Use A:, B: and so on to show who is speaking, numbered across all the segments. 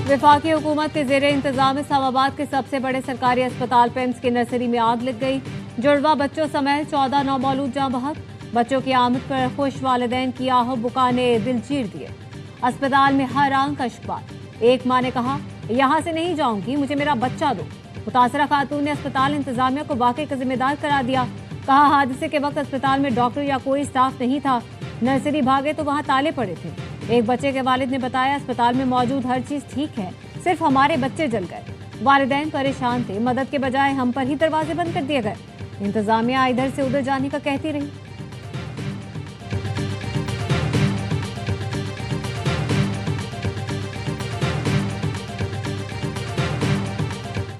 A: वफाकी हुकूमत के जेर इंतजाम इस्लामाबाद के सबसे बड़े सरकारी अस्पताल पेम्स की नर्सरी में आग लग गई। जुड़वा बच्चों समेत 14 नौमौलूद जाँ बहक। बच्चों की आमद पर खुश वालिदैन की आहो बुका ने दिल चीर दिए। अस्पताल में हर आंख अश्कबार। एक मां ने कहा, यहाँ से नहीं जाऊंगी, मुझे मेरा बच्चा दो। मुतासरा खातून ने अस्पताल इंतजामिया को वाक़े का जिम्मेदार करार दिया। कहा, हादसे के वक्त अस्पताल में डॉक्टर या कोई स्टाफ नहीं था। नर्सरी भागे तो वहाँ ताले पड़े थे। एक बच्चे के वालिद ने बताया, अस्पताल में मौजूद हर चीज ठीक है, सिर्फ हमारे बच्चे जल गए। वालिदैन परेशान थे, मदद के बजाय हम पर ही दरवाजे बंद कर दिए गए। इंतजामिया इधर से उधर जाने का कहती रही।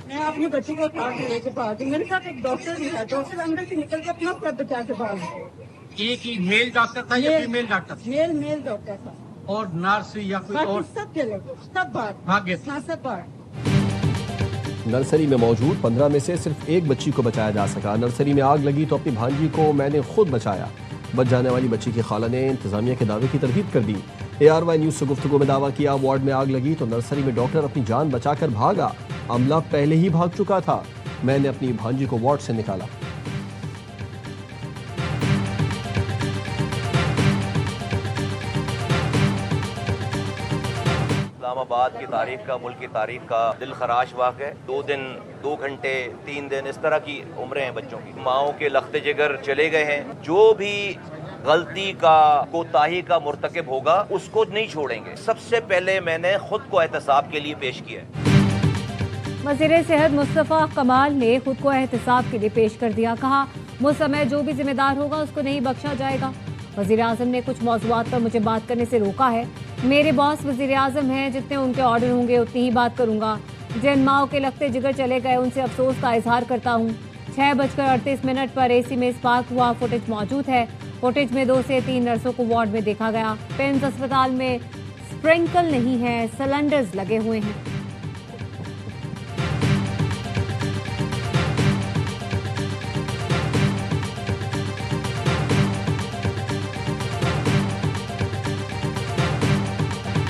B: मैं अपनी बच्ची को उठा के लेके भागी। मेरे साथ एक डॉक्टर भी है, डॉक्टर अंदर से निकल के अपना सब बचा के भाग।
C: एक ही मेल डॉक्टर था या फीमेल डॉक्टर?
B: मेल डॉक्टर था।
C: और नर्स या कोई और?
B: सब चले गए, सब भाग गए। हाँ, सब भाग।
D: नर्सरी में मौजूद 15 में से सिर्फ एक बच्ची को बचाया जा सका। नर्सरी में आग लगी तो अपनी भांजी को मैंने खुद बचाया। बच जाने वाली बच्ची की खाला ने इंतजामिया के दावे की तरदीद कर दी। ARY न्यूज से गुफ्तगू में दावा किया, वार्ड में आग लगी तो नर्सरी में डॉक्टर अपनी जान बचाकर भागा। अमला पहले ही भाग चुका था। मैंने अपनी भांजी को वार्ड से निकाला।
E: इस्लामाबाद की तारीख का, मुल्क की तारीख का दिल खराश वाक़ है। 2 दिन, 2 घंटे, 3 दिन, इस तरह की उम्रें हैं बच्चों की। माओं के लख्ते जिगर चले गए हैं। जो भी गलती का, कोताही का मुर्तकिब होगा उसको नहीं छोड़ेंगे। सबसे पहले मैंने खुद को एहतसाब के लिए पेश किया है।
A: वज़ीर सेहत मुस्तफ़ा कमाल ने खुद को एहतसाब के लिए पेश कर दिया। कहा, मुझ समय जो भी जिम्मेदार होगा उसको नहीं बख्शा जाएगा। वज़ीर आज़म ने कुछ मौज़ूआत पर मुझे बात करने से रोका है। मेरे बॉस वज़ीर आज़म हैं, जितने उनके ऑर्डर होंगे उतनी ही बात करूंगा। जिन माओ के लगते जिगर चले गए उनसे अफसोस का इजहार करता हूँ। 6:38 पर AC में स्पार्क हुआ फुटेज मौजूद है। फुटेज में 2 से 3 नर्सों को वार्ड में देखा गया। पेम्स अस्पताल में स्प्रिंकल नहीं है, सिलेंडर्स लगे हुए हैं।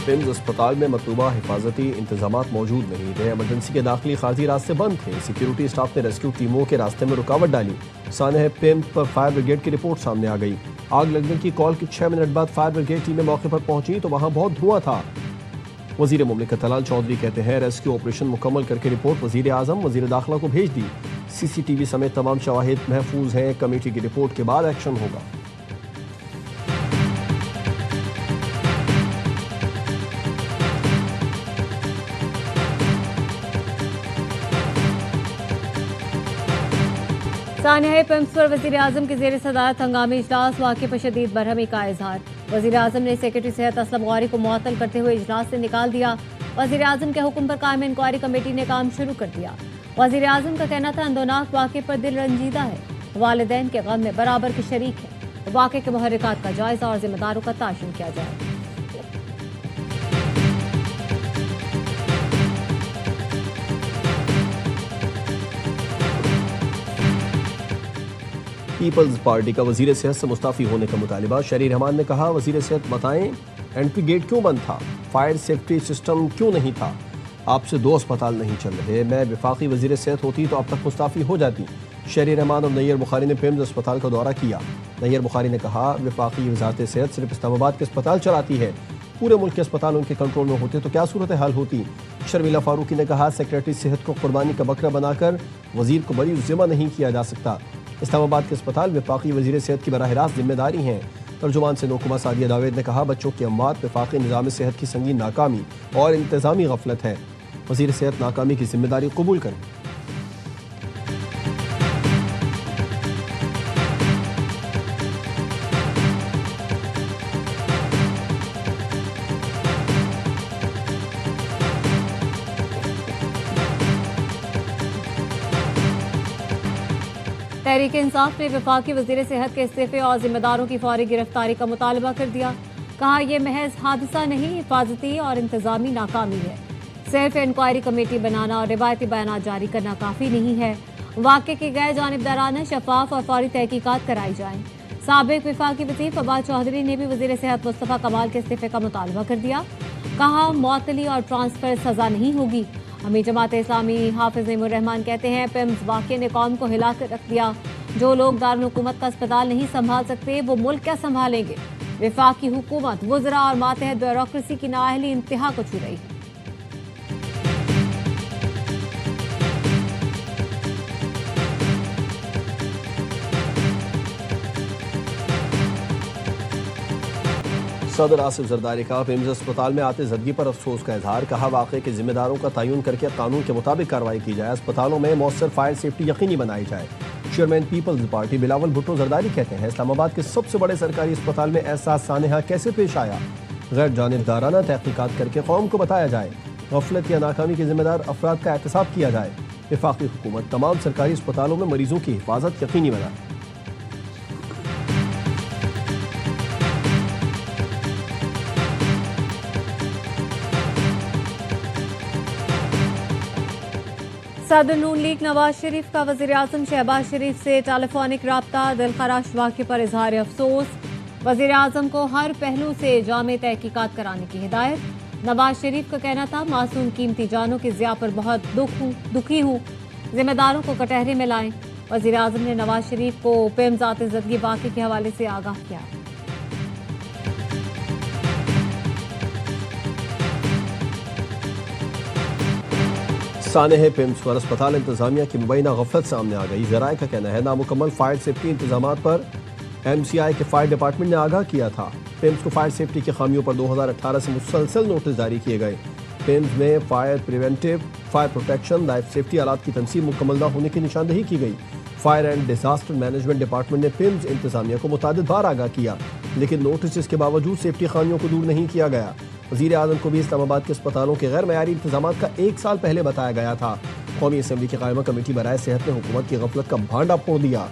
D: पेम्स अस्पताल में मतलूबा हिफाजती इंतजामात मौजूद नहीं थे। एमरजेंसी के दाखिली खारजी रास्ते बंद थे। सिक्योरिटी स्टाफ ने रेस्क्यू टीमों के रास्ते में रुकावट डाली। सानह पेम्स पर फायर ब्रिगेड की रिपोर्ट सामने आ गई। आग लगने की कॉल के 6 मिनट बाद फायर ब्रिगेड टीमें मौके पर पहुंची तो वहां बहुत धुआं था। वजीर मुमलिकत तलाल चौधरी कहते हैं, रेस्क्यू ऑपरेशन मुकम्मल करके रिपोर्ट वजीर आजम, वजीर दाखिला को भेज दी। CCTV समेत तमाम शवाहिद महफूज हैं। कमेटी की रिपोर्ट के बाद एक्शन होगा।
A: सानह पेम्स पर वज़ीर आज़म के ज़ेर सदारत हंगामी इजलास, वाक़े पर शदीद बरहमी का इजहार। वज़ीर आज़म ने सेक्रेटरी सेहत असलम गौरी को मुअत्तल करते हुए इजलास से निकाल दिया। वज़ीर आज़म के हुक्म पर कायम इंक्वायरी कमेटी ने काम शुरू कर दिया। वज़ीर आज़म का कहना था, अंदोनाक वाक़े पर दिल रंजीदा है, वालिदैन के गम में बराबर के शरीक है। वाक़े के मुहर्रिकात का जायजा और जिम्मेदारों का ताशीन किया जाए।
D: पीपल्स पार्टी का वजीर सेहत से मुस्ताफी होने का मुतालिबा। शहरी रहमान ने कहा, वजीर सेहत बताएं एंट्री गेट क्यों बंद था, फायर सेफ्टी सिस्टम क्यों नहीं था। आपसे 2 अस्पताल नहीं चल रहे। मैं वफाकी वजीर सेहत होती तो अब तक मुस्ताफी हो जाती। शहरी रहमान और नैयर बुखारी ने पेम्स अस्पताल का दौरा किया। नैयर बुखारी ने कहा, वफाकी वजारत सेहत सिर्फ इस्लामाबाद के अस्पताल चलाती है। पूरे मुल्क के अस्पताल उनके कंट्रोल में होते तो क्या सूरत हाल होती। शर्मिला फारूकी ने कहा, सेक्रेटरी सेहत को कुर्बानी का बकरा बनाकर वजीर को बरी जिम्मा नहीं किया जा सकता। इस्लामाबाद के अस्पताल वफाकी वजीर सेहत की बराह रास्त जिम्मेदारी हैं। तर्जुमान से नोकुमा सादिया जावेद ने कहा, बच्चों की अम्मात वफाकी निज़ाम सेहत की संगीन नाकामी और इंतजामी गफलत है। वजीर सेहत नाकामी की जिम्मेदारी कबूल करें।
A: तहरीक इंसाफ ने वफाकी वजीर सेहत के इस्तीफे और जिम्मेदारों की फौरी गिरफ्तारी का मुतालबा कर दिया। कहा, यह महज हादसा नहीं, हिफाजती और इंतजामी नाकामी है। सिर्फ इंक्वायरी कमेटी बनाना और रिवायती बयान जारी करना काफ़ी नहीं है। वाक़े की गैर जानिबदाराना, शफाफ और फौरी तहकीकात कराई जाएं। साबिक वफाकी वज़ीर फवाद चौधरी ने भी वज़ीर सेहत मुस्तफ़ा कमाल के इस्तीफे का मुतालबा कर दिया। कहा मुअत्तली और ट्रांसफर सजा नहीं होगी। अमीर जमात इस्लामी हाफिज नईमुर रहमान कहते हैं पिम्स वाक़े ने कौम को हिला कर रख दिया। जो लोग दारुल हुकूमत का अस्पताल नहीं संभाल सकते वो मुल्क क्या संभालेंगे। वफाकी हुकूमत वज़रा और मातहत ब्यूरोक्रेसी की नाअहली इंतहा को छू रही है।
D: सदर आसिफ जरदारी का पिम्स अस्पताल में आते जदगी पर अफसोस का इजहार। कहा वाक़े के जिम्मेदारों का तयन करके कानून के मुताबिक कार्रवाई की जाए। अस्पतालों में मौसर फायर सेफ्टी यकीनी बनाई जाए। Chairman Peoples Party Bilawal Bhutto Zardari कहते हैं इस्लामाबाद के सबसे बड़े सरकारी अस्पताल में ऐसा सानहा कैसे पेश आया। गैर जानिबदाराना तहकीकात करके कौम को बताया जाए। गफलत या नाकामी के जिम्मेदार अफराद का एहतसाब किया जाए। वफाकी हुकूमत तमाम सरकारी अस्पतालों में मरीजों की हिफाजत यकीनी बनाए।
A: सदर नून लीग नवाज शरीफ का वज़ीर आज़म शहबाज शरीफ से टेलीफोनिक राब्ता। दिलखराश वाक़े पर इजहार अफसोस। वज़ीर आज़म को हर पहलू से जामे तहकीकात कराने की हिदायत। नवाज शरीफ का कहना था मासूम कीमती जानों की ज़िया पर बहुत दुखी हूँ, जिम्मेदारों को कटहरे में लाएं। वज़ीर आज़म ने नवाज शरीफ को पिम्स आते ज़दगी वाक़े के हवाले से आगाह किया।
D: सानहे पिम्स पर अस्पताल इंतजामिया की मुबैना गफलत सामने आ गई। जराये का कहना है नामुकम्मल फायर सेफ्टी इंतजाम पर MCI के फायर डिपार्टमेंट ने आगाह किया था। पिम्स को फायर सेफ्टी की खामियों पर 2018 से मुसलसल नोटिस जारी किए गए। पिम्स में fire preventive, fire protection, life safety आलात की तनसीब मुकम्मल न होने की निशानदही की गई। Fire and disaster management department ने पिम्स इंतजामिया को मुतादिद बार आगाह किया, लेकिन नोटिस के बावजूद सेफ्टी खामियों को दूर नहीं किया गया। वज़ीर आज़म को भी इस्लामाबाद के अस्पतालों के गैर मयारी इंतजाम का 1 साल पहले बताया गया था। कौमी असम्बली की कायमा कमेटी बराए सेहत ने हुकूमत की गफलत का भांडा फोड़ दिया।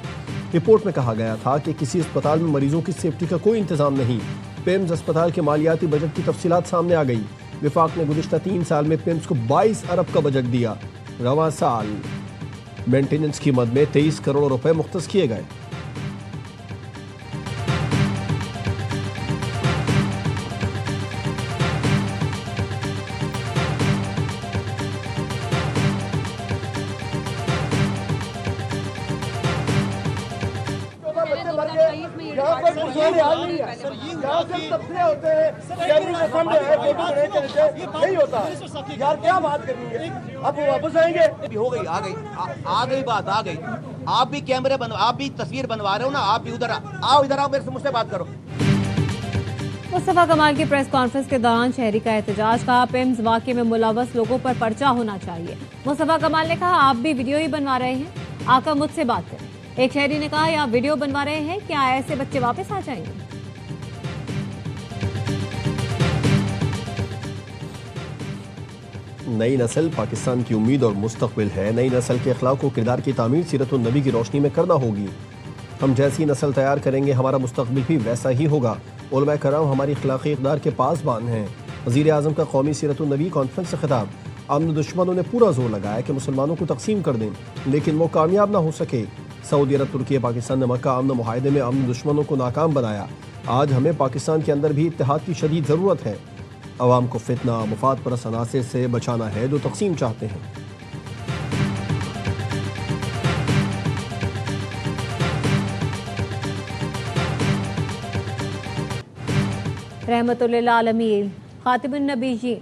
D: रिपोर्ट में कहा गया था कि किसी अस्पताल में मरीजों की सेफ्टी का कोई इंतजाम नहीं। पिम्स अस्पताल के मालियाती बजट की तफसीलात सामने आ गई। विफाक ने गुज़िश्ता 3 साल में पिम्स को 22 अरब का बजट दिया। रवां साल मेंटेनेंस की मद में 23 करोड़ रुपए मुख्तस किए गए।
F: नहीं होता यार, क्या बात करनी है। अब वापस आएंगे।
G: हो गई, आ गई बात आ गई। आप भी कैमरे आप भी तस्वीर बनवा रहे हो ना, आप भी उधर आओ, इधर आओ, मेरे से मुझसे बात करो।
A: मुस्तफ़ा कमाल की प्रेस कॉन्फ्रेंस के दौरान शहरी का एहतजाज। कहा पिम्स वाक़े में मुलव्वस लोगों पर पर्चा होना चाहिए। मुस्तफ़ा कमाल ने कहा आप भी वीडियो ही बनवा रहे हैं, आकर मुझसे बात करें। एक शहरी ने कहा आप वीडियो बनवा रहे हैं, क्या ऐसे बच्चे वापस आ जाएंगे।
D: नई नस्ल पाकिस्तान की उम्मीद और मुस्तकबिल है। नई नस्ल के अखलाक व किरदार की तामीर सीरत नबी की रोशनी में करना होगी। हम जैसी नस्ल तैयार करेंगे हमारा मुस्तकबिल भी वैसा ही होगा। उलमा कराम हमारी अखलाकी इक़दार के पासबान हैं। वज़ीर आज़म का कौमी सीरत नबी कॉन्फ्रेंस से खिताब। अमन दुश्मनों ने पूरा जोर लगाया कि मुसलमानों को तकसीम कर दें, लेकिन वो कामयाब ना हो सके। सऊदी अरब, तुर्की, पाकिस्तान ने मक्का अमन मुआहदे में अमन दुश्मनों को नाकाम बनाया। आज हमें पाकिस्तान के अंदर भी इत्तेहाद की शदीद ज़रूरत है। अवाम को फितना, मुफाद परस्त अनासिर से बचाना है जो तकसीम चाहते हैं।
A: रहमतुल्लिल आलमीन खातिमुन नबीयीन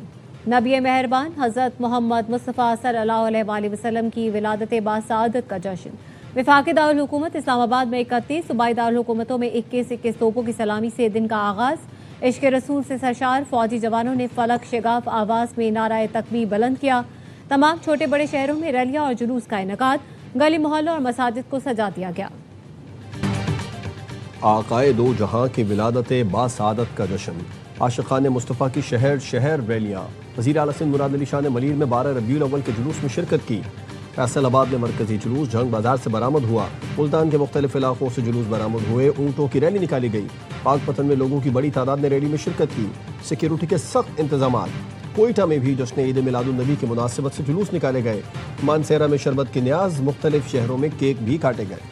A: नबी मेहरबान हज़रत मोहम्मद मुस्तफ़ा सल्लल्लाहु अलैहि वसल्लम की विलादत बासआदत का जश्न। वफाकी दारुल हुकूमत इस्लामाबाद में 31, सूबाई दारुल हुकूमतों में 21 तोपों की सलामी से दिन का आगाज़। इश्क़ रसूल से सरशार फौजी जवानों ने फलक शगाफ आवाज़ में नाराए तकबीर बुलंद किया। तमाम छोटे बड़े शहरों में रैलियाँ और जुलूस का इनेकाद। गली मोहल्लों और मसाजिद को सजा दिया गया।
D: आकाए दो जहां की विलादत बासआदत का जश्न। आशिक़ान मुस्तफ़ा की शहर शहर रैलियाँ। वज़ीर आला सिंध मुराद अली शाह ने मलीर में 12 रबीउल अव्वल के जुलूस में शिरकत की। फैसलाबाद में मरकजी जुलूस जंग बाजार से बरामद हुआ। मुल्तान के मुख्तलिफ इलाकों से जुलूस बरामद हुए। ऊँटों की रैली निकाली गई। पाकपतन में लोगों की बड़ी तादाद ने रैली में शिरकत की। सिक्योरिटी के सख्त इंतजाम। कोयटा में भी जश्न ईद मिलादुन नबी की मुनासिबत से जुलूस निकाले गए। मानसेरा में शरबत की न्याज। मुख्तलिफ शहरों में केक भी काटे गए।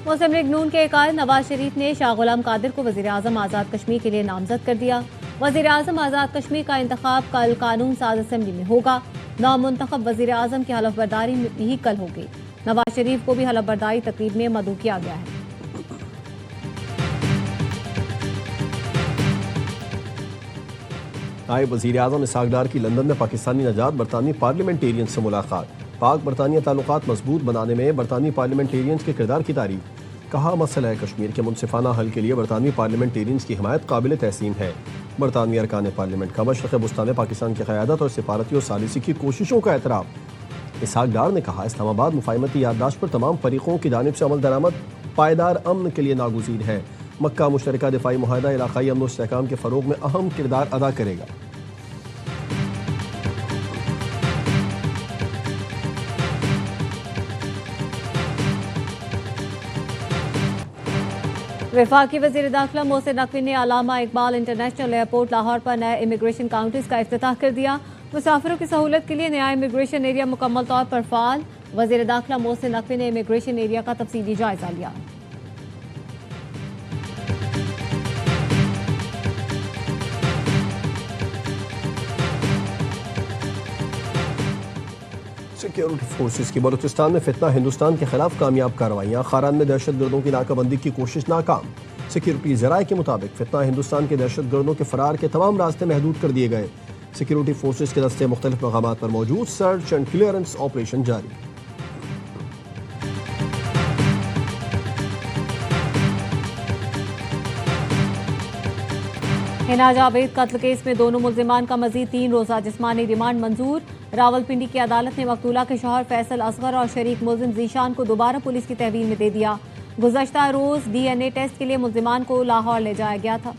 A: मुस्लिम लीग नून के कायद नवाज शरीफ ने शाह गुलाम कादिर को वजीर आजम आज़ाद कश्मीर के लिए नामजद कर दिया। वजीर आजम आज़ाद कश्मीर का इंतखाब कल कानून साज असम्बली में होगा। नामुंतखब वजीर आजम की हलफ बर्दारी भी कल होगी। नवाज शरीफ को भी हलफ बर्दारी तकरीब में मदऊ किया गया है।
D: नायब वजीर आजम इसहाक डार की लंदन में पाकिस्तानी नजात बरतानवी पार्लियामेंटेरियन से मुलाकात। पाक बरतानिया ताल्लुकात मजबूत बनाने में बरतानवी पार्लियामेंटेरियंस के किरदार की तारीफ। कहा मसला कश्मीर के मुनसिफाना हल के लिए बरतानवी पार्लियामेंटेरियंस की हिमायत काबिल तहसीन है। बरतानवी अरकान पार्लियामेंट का मशरक़ वस्ती में पाकिस्तान की क़यादत और सिफारती और सालिसी की कोशिशों का एतराफ़। इसहाक डार ने कहा इस्लामाबाद मुफाहमती याददाश्त पर तमाम फरीकों की जानिब से अमल दरामद पायदार अमन के लिए नागुज़ीर है। मक्का मुश्तरका दिफाई मुआहदा इलाक़ाई अमन और इस्तेहकाम के फ़रोग़ में अहम किरदार अदा करेगा।
A: वफाकी वज़ीर दाखिला मोहसिन नकवी ने अल्लामा इकबाल इंटरनेशनल एयरपोर्ट लाहौर पर नए इमिग्रेशन काउंटर्स का इफ्तिताह कर दिया। मुसाफिरों की सहूलत के लिए नया इमिग्रेशन एरिया मुकम्मल तौर पर फ़ाल। वज़ीर दाखिला मोहसिन नकवी ने इमिग्रेशन एरिया का तफसीली जायजा लिया।
D: सिक्योरिटी फोर्सेस की बलूचिस्तान में फितना हिंदुस्तान के खिलाफ कामयाब कार्रवाइयाँ। खारान में दहशतगर्दों की नाकाबंदी की कोशिश नाकाम। सिक्योरिटी ज़राए के मुताबिक फितना हिंदुस्तान के दहशतगर्दों के फरार के तमाम रास्ते महदूद कर दिए गए। सिक्योरिटी फोर्सेस के दस्ते मुख्तलिफ मकामात पर मौजूद। सर्च एंड क्लियरेंस ऑपरेशन जारी।
A: हिना जावेद कत्ल केस में दोनों मुल्जिमान का मजीद 3 रोज़ा जिस्मानी रिमांड मंजूर। रावलपिंडी की अदालत ने मकतूला के शौहर फैसल असगर और शरीक मुल्जिम जीशान को दोबारा पुलिस की तहवील में दे दिया। गुज़श्ता रोज DNA टेस्ट के लिए मुल्जिमान को लाहौर ले जाया गया था।